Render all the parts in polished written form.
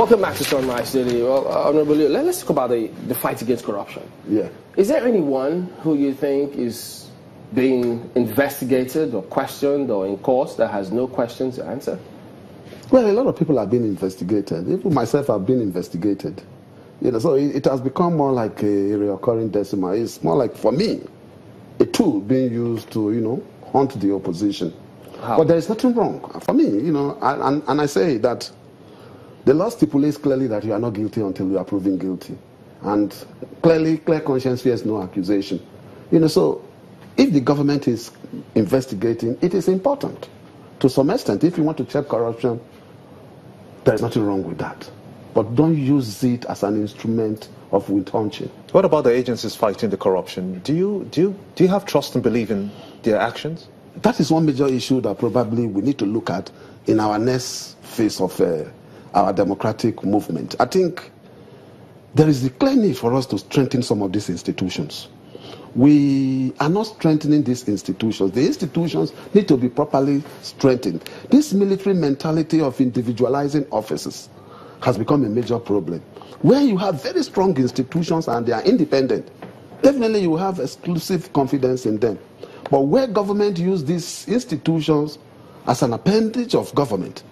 Welcome back to Sunrise City. Well, Honorable, let's talk about the fight against corruption. Yeah. Is there anyone who you think is being investigated or questioned or in court that has no questions to answer? Well, a lot of people have been investigated. Even myself have been investigated. You know, so it has become more like a recurring decimal. It's more like, for me, a tool being used to, you know, hunt the opposition. How? But there is nothing wrong. For me, you know, and I say that the law stipulates clearly that you are not guilty until you are proven guilty. And clear conscience fears no accusation. You know, so if the government is investigating, it is important. To some extent, if you want to check corruption, there is nothing wrong with that. But don't use it as an instrument of witch-hunting. What about the agencies fighting the corruption? Do you have trust and believe in their actions? That is one major issue that probably we need to look at in our next phase of our democratic movement. I think there is a clear need for us to strengthen some of these institutions. We are not strengthening these institutions. The institutions need to be properly strengthened. This military mentality of individualizing offices has become a major problem. Where you have very strong institutions and they are independent, definitely you have exclusive confidence in them. But where government use these institutions as an appendage of government,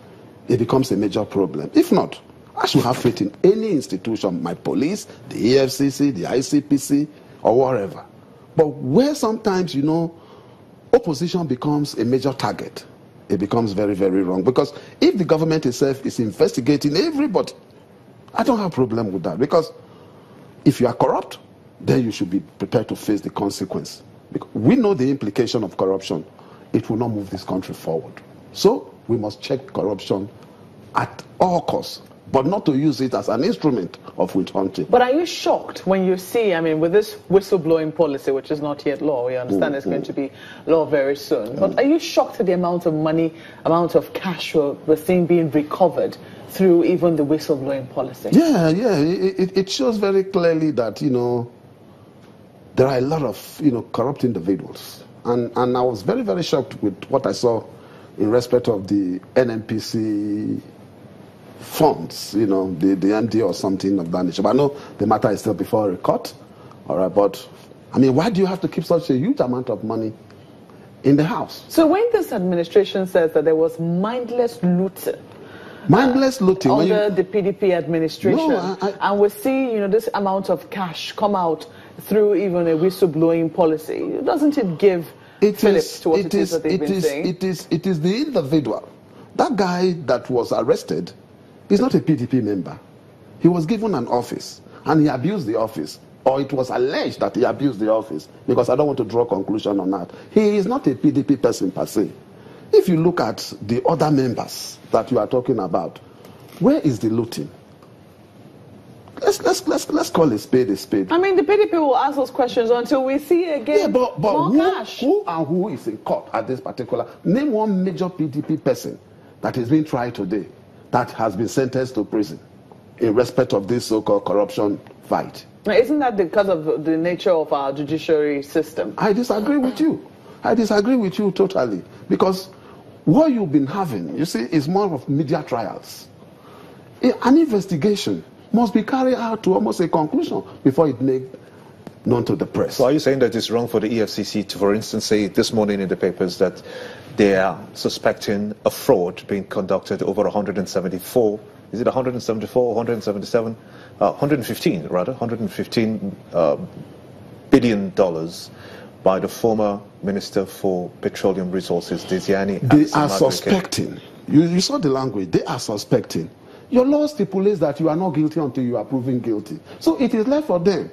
it becomes a major problem. If not, I should have faith in any institution, my police, the EFCC, the ICPC, or whatever. But where sometimes, you know, opposition becomes a major target, it becomes very, very wrong. Because if the government itself is investigating everybody, I don't have a problem with that. Because if you are corrupt, then you should be prepared to face the consequence. Because we know the implication of corruption. It will not move this country forward. So we must check corruption at all costs, but not to use it as an instrument of witch-hunting. But are you shocked when you see, I mean, with this whistleblowing policy, which is not yet law, we understand it's going to be law very soon, but are you shocked at the amount of money, amount of cash we're seeing being recovered through even the whistleblowing policy? Yeah. It shows very clearly that, you know, there are a lot of, you know, corrupt individuals. And I was very, very shocked with what I saw in respect of the NNPC funds, you know, the MD or something of that nature. But I know the matter is still before a court. All right, but I mean, why do you have to keep such a huge amount of money in the house? So when this administration says that there was mindless looting, under the PDP administration, and we see, you know, this amount of cash come out through even a whistleblowing policy, doesn't it give Phillips to what it is that they've been saying? It is the individual. That guy that was arrested is not a PDP member. He was given an office and he abused the office, or it was alleged that he abused the office, because I don't want to draw a conclusion on that. He is not a PDP person per se. If you look at the other members that you are talking about, where is the looting? Let's call a spade a spade. I mean, the PDP will ask those questions until we see again. Yeah, but more cash. Who is in court at this particular? Name one major PDP person that is being tried today that has been sentenced to prison in respect of this so-called corruption fight. Now, isn't that because of the nature of our judiciary system? I disagree with you. I disagree with you totally, because what you've been having, you see, is more of media trials. An investigation must be carried out to almost a conclusion before it made known to the press. So are you saying that it's wrong for the EFCC to, for instance, say this morning in the papers that they are suspecting a fraud being conducted over 174, is it 174 or 177? 115 rather, $115 billion by the former Minister for Petroleum Resources, Desiani. They are suspecting. You saw the language. They are suspecting. Your law stipulates that you are not guilty until you are proven guilty. So it is left for them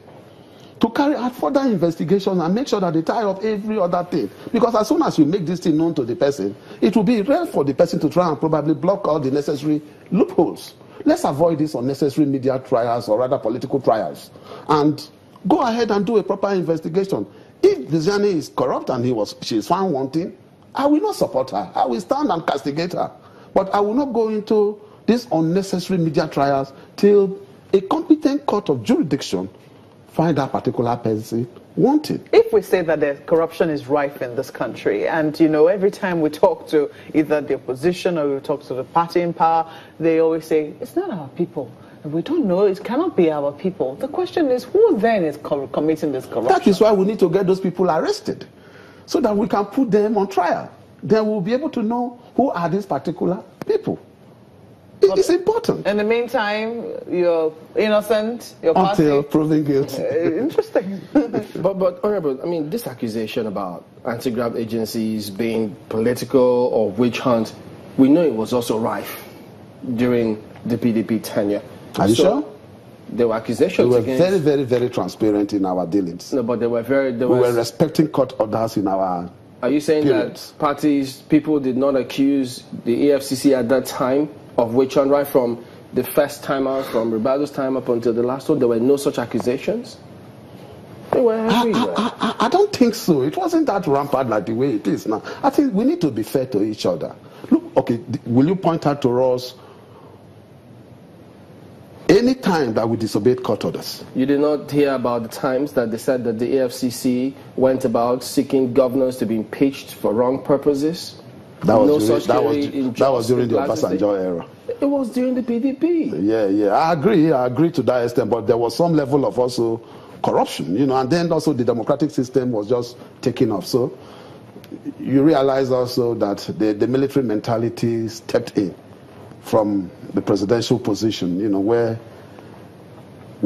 to carry out further investigation and make sure that they tie up every other thing. Because as soon as you make this thing known to the person, it will be rare for the person to try and probably block all the necessary loopholes. Let's avoid these unnecessary media trials, or rather political trials, and go ahead and do a proper investigation. If Desiani is corrupt and she is found wanting, I will not support her. I will stand and castigate her. But I will not go into these unnecessary media trials till a competent court of jurisdiction find that particular person wanted. If we say that the corruption is rife in this country, and every time we talk to either the opposition or we talk to the party in power, they always say it's not our people. We don't know. It cannot be our people. The question is, who then is committing this corruption? That is why we need to get those people arrested, so that we can put them on trial. Then we'll be able to know who are these particular people. It is important. In the meantime, you're innocent. You're until proven guilty. Interesting. but Honorable, I mean, this accusation about anti-graft agencies being political or witch hunt, we know it was also rife during the PDP tenure. Are you sure? There were accusations. We were very, very, very transparent in our dealings. No, but they were very. We were respecting court orders in our. Are you saying that people did not accuse the EFCC at that time of witch hunt, right from the first time out, from Ribaldo's time up until the last one? There were no such accusations? They were everywhere. I don't think so. It wasn't that rampant like the way it is now. I think we need to be fair to each other. Look, okay, will you point out to us any time that we disobeyed court orders? You did not hear about the times that they said that the EFCC went about seeking governors to be impeached for wrong purposes? That was during the Obasanjo era. It was during the PDP. Yeah. I agree to that extent, but there was some level of also corruption, and then also the democratic system was just taking off. So you realize also that the military mentality stepped in from the presidential position, where